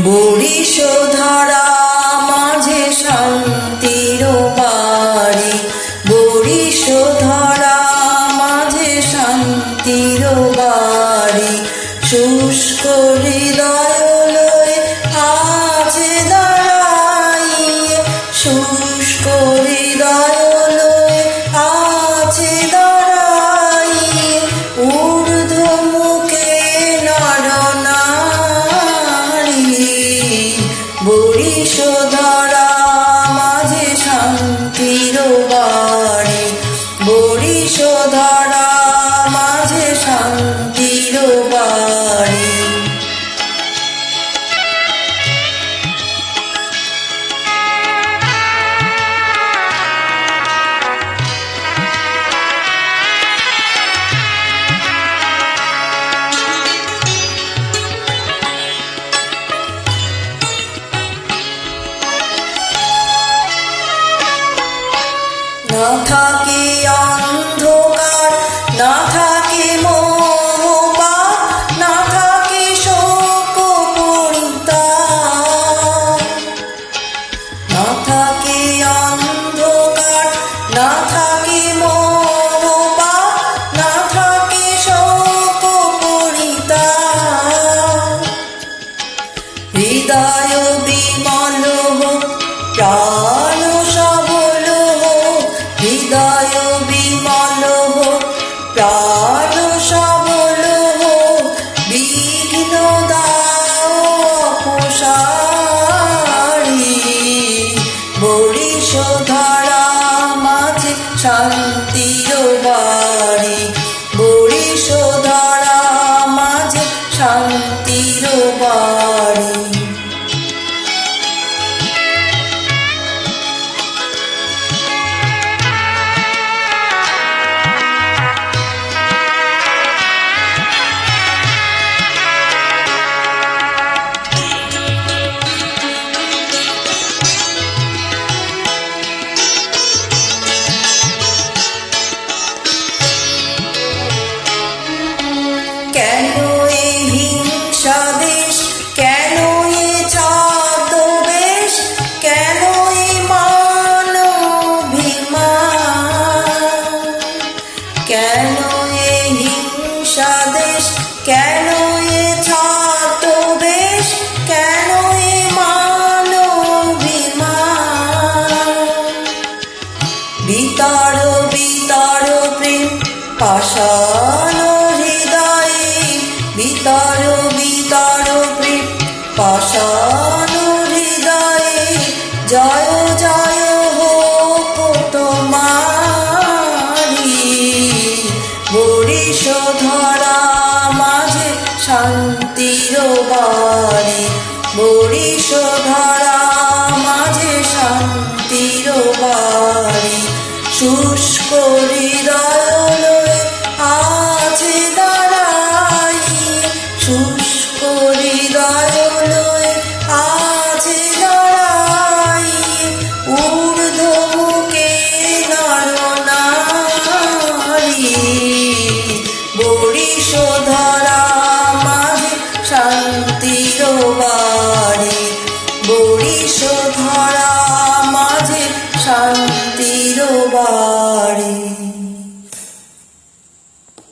বরিশধারা মাঝে শান্তির বাড়ি, বরিশধারা মাঝে শান্তির বাড়ি। শুষ্ক হৃদয় লয়ে আছে দাঁড়াইয়ে, শুষ্ক হৃদয় লয়ে আছে দাঁড়াইয়ে। ঊর্ধ্ব মুখে নরনারী, বরিশধারা মাঝে শান্তির বাড়ি, বরিশধারা মাঝে শান্তির বাড়ি। না থাকে অন্ধকার, না থাকে মোহপাপ, না থাকে শোক পরিতাপ। না থাকে অন্ধকার, না থাকে মোহপাপ, না থাকে শোক পরিতাপ। হৃদয় বিমল হোক, প্রাণ সবল হোক, হৃদয় বিমল হোক, প্রাণ সবল হোক। বিঘ্ন দাও অপসারি, বরিশধারা মাঝে শান্তির বাড়ি, বরিশধারা মাঝে শান্তির বাড়ি। কেন এই হিংসা দেশ, কেন এ ছদ্মবেশ, কেন এই মানবিমান? কেন এই হিংসা দেশ, কেন এ ছদ্মবেশ, কেন এ মানবিমান? বিতর বিতর প্রেম পাষাণ হৃদয়ে, বিতর বিতর প্রেম পাষাণ হৃদয়ে। জয় জয় হোক তোমারি, বরিশধারা মাঝে শান্তির বাড়ি, বরিশধারা মাঝে শান্তির বাড়ি। শুষ্ক হৃদয় লয়ে আছে দাঁড়াইয়ে, শুষ্ক হৃদয় লয়ে আছে দাঁড়াইয়ে। ঊর্ধ্ব মুখে নরনারী, বরিশধারা মাঝে শান্তির বাড়ি, বরিশধারা মাঝে শান্তির বাড়ি।